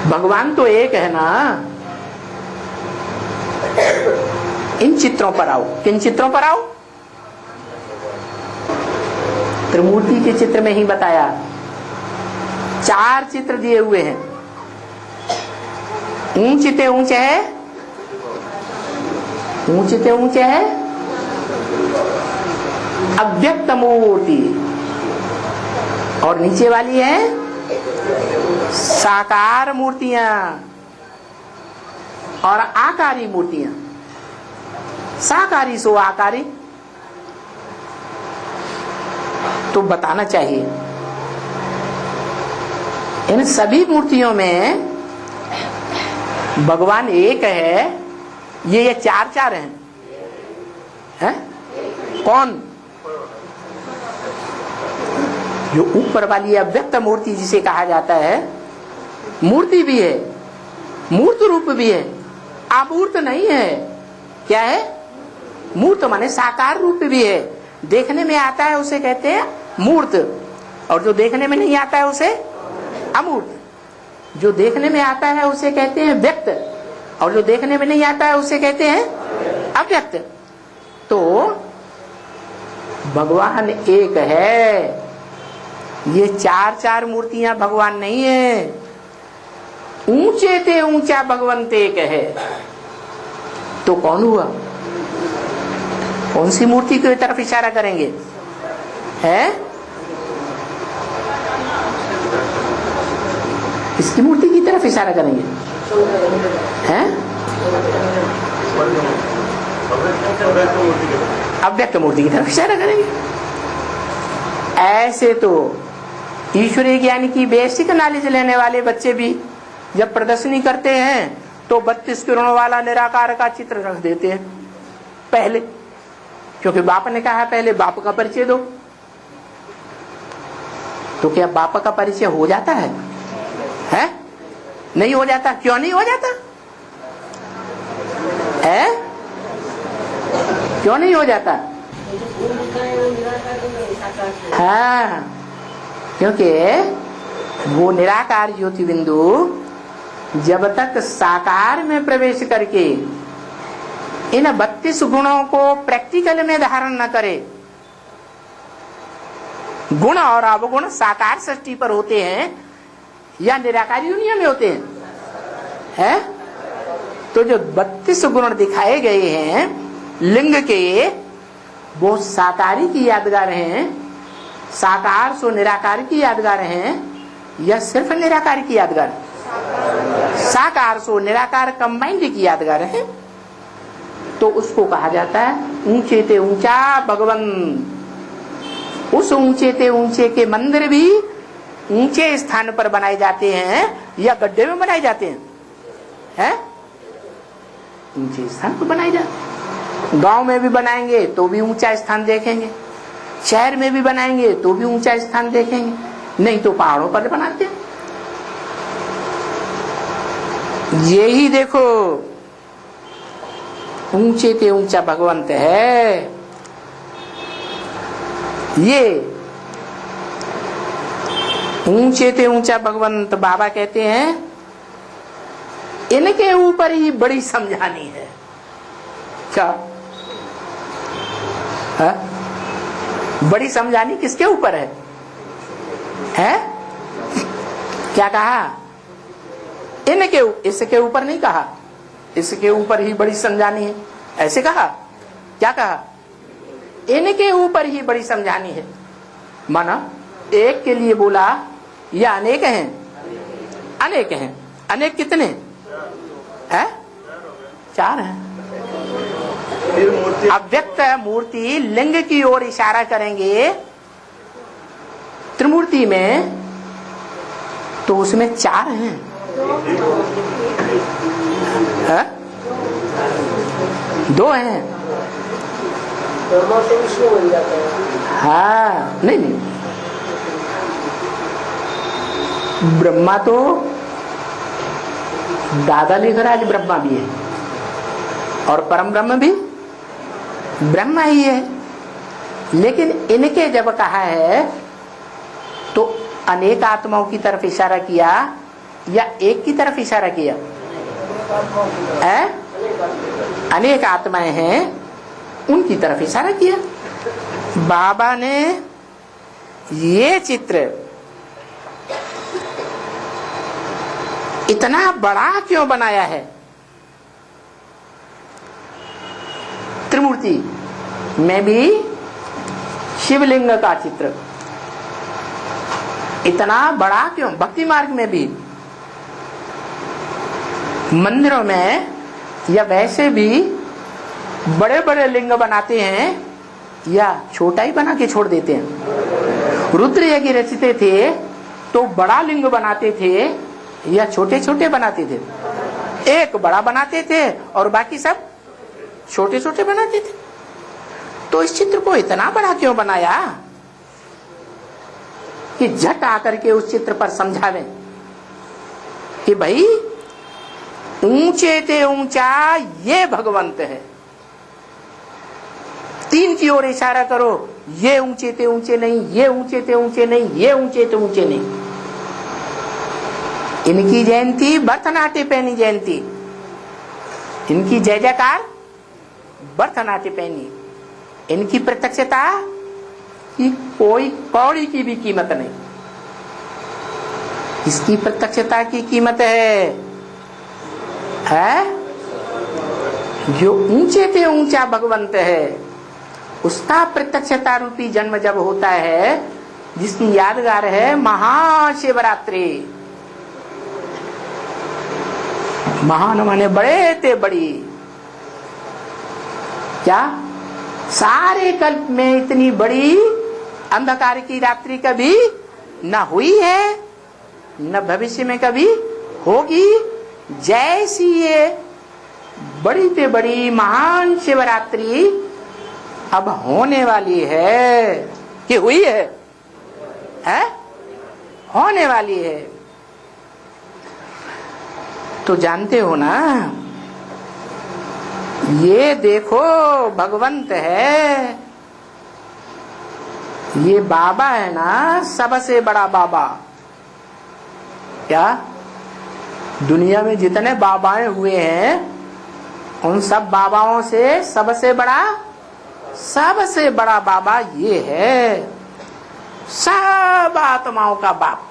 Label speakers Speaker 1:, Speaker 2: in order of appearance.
Speaker 1: भगवान तो एक है ना। इन चित्रों पर आओ। किन चित्रों पर आओ? त्रिमूर्ति के चित्र में ही बताया। 4 चित्र दिए हुए हैं। ऊंचते ऊंचे है, ऊंचते ऊंचे है अव्यक्त मूर्ति, और नीचे वाली है साकार मूर्तियां और आकारी मूर्तियां। साकारी सो आकारी, तो बताना चाहिए इन सभी मूर्तियों में भगवान एक है। ये 4 हैं, कौन? जो ऊपर वाली अव्यक्त मूर्ति जिसे कहा जाता है, मूर्ति भी है, मूर्त रूप भी है, अमूर्त नहीं है। क्या है? मूर्त माने साकार रूप भी है। देखने में आता है उसे कहते हैं मूर्त, और जो देखने में नहीं आता है उसे अमूर्त। जो देखने में आता है उसे कहते हैं व्यक्त, और जो देखने में नहीं आता है उसे कहते हैं अव्यक्त। तो भगवान एक है। ये 4 मूर्तियां भगवान नहीं है। ऊंचे ते ऊंचा भगवंत एक है। तो कौन हुआ? कौन सी मूर्ति की तरफ इशारा करेंगे? है इसकी मूर्ति की तरफ इशारा करेंगे? हैं? अव्यक्त मूर्ति की तरफ इशारा करेंगे। ऐसे तो ईश्वरीय ज्ञान की बेसिक नॉलेज लेने वाले बच्चे भी जब प्रदर्शनी करते हैं तो 32 किरणों वाला निराकार का चित्र रख देते हैं पहले, क्योंकि बाप ने कहा पहले बाप का परिचय दो। तो क्या बाप का परिचय हो जाता है? हैं? नहीं हो जाता। क्यों नहीं हो जाता है? क्यों नहीं हो जाता? हाँ, क्योंकि वो निराकार ज्योति बिंदु जब तक साकार में प्रवेश करके इन 32 गुणों को प्रैक्टिकल में धारण न करे, गुण और अवगुण साकार सृष्टि पर होते हैं या निराकार यूनियन में होते हैं? तो जो 32 गुण दिखाए गए हैं लिंग के, वो साकारी की यादगार हैं, साकार सो निराकार की यादगार हैं, या सिर्फ निराकार की यादगार? साकार सो निराकार कंबाइंड की यादगार है। तो उसको कहा जाता है ऊंचे ते ऊंचा भगवन। उस ऊंचे ते ऊंचे के मंदिर भी ऊंचे स्थान पर बनाए जाते हैं या गड्ढे में बनाए जाते हैं? ऊंचे स्थान पर बनाए जाते हैं। गांव में भी बनाएंगे तो भी ऊंचा स्थान देखेंगे, शहर में भी बनाएंगे तो भी ऊंचा स्थान देखेंगे, नहीं तो पहाड़ों पर बनाते हैं। यही देखो ऊंचे ते ऊंचा भगवंत है। ये ऊंचे ते ऊंचा भगवंत बाबा कहते हैं इनके ऊपर ही बड़ी समझानी है। क्या है? बड़ी समझानी किसके ऊपर है? क्या कहा? इनके, इसके ऊपर नहीं कहा, इसके ऊपर ही बड़ी समझानी है, ऐसे कहा? क्या कहा? इनके ऊपर ही बड़ी समझानी है। माना एक के लिए बोला या अनेक हैं? अनेक हैं। अनेक कितने हैं? 4 हैं। अव्यक्त मूर्ति लिंग की ओर इशारा करेंगे त्रिमूर्ति में, तो उसमें 4 हैं। है? 2 हैं। हाँ, नहीं, ब्रह्मा तो दादा लिखराज ब्रह्मा भी है, और परम ब्रह्म भी ब्रह्मा ही है। लेकिन इनके जब कहा है तो अनेक आत्माओं की तरफ इशारा किया, या एक की तरफ इशारा किया है? अनेक आत्माएं हैं, उनकी तरफ इशारा किया। बाबा ने ये चित्र इतना बड़ा क्यों बनाया है? त्रिमूर्ति में भी शिवलिंग का चित्र इतना बड़ा क्यों? भक्ति मार्ग में भी मंदिरों में या वैसे भी बड़े बड़े लिंग बनाते हैं या छोटा ही बना के छोड़ देते हैं। रुद्र यज्ञ रचते थे तो बड़ा लिंग बनाते थे या छोटे छोटे बनाते थे? एक बड़ा बनाते थे और बाकी सब छोटे छोटे बनाते थे। तो इस चित्र को इतना बड़ा क्यों बनाया कि झट आकर के उस चित्र पर समझावे कि भाई ऊंचे ते ऊंचा ये भगवंत है। तीन की ओर इशारा करो, ये ऊंचे ते ऊंचे नहीं, ये ऊंचे ते ऊंचे नहीं, ये ऊंचे ते ऊंचे नहीं। इनकी जयंती भरतनाट्य पैनी जयंती, इनकी जय जयकार भरतनाट्य पैनी। इनकी प्रत्यक्षता की कोई कौड़ी की भी कीमत नहीं। इसकी प्रत्यक्षता की कीमत है जो ऊंचे पे ऊंचा भगवंत है, उसका प्रत्यक्षता रूपी जन्म जब होता है, जिसकी यादगार है महाशिवरात्रि। महान माने बड़े ते बड़ी। क्या सारे कल्प में इतनी बड़ी अंधकार की रात्रि कभी न हुई है, न भविष्य में कभी होगी। जैसी ये बड़ी से बड़ी महान शिवरात्रि अब होने वाली है, कि हुई है? होने वाली है। तो जानते हो ना, ये देखो भगवंत है, ये बाबा है ना, सबसे बड़ा बाबा। क्या दुनिया में जितने बाबाएं हुए हैं उन सब बाबाओं से सबसे बड़ा बाबा ये है, सब आत्माओं का बाप।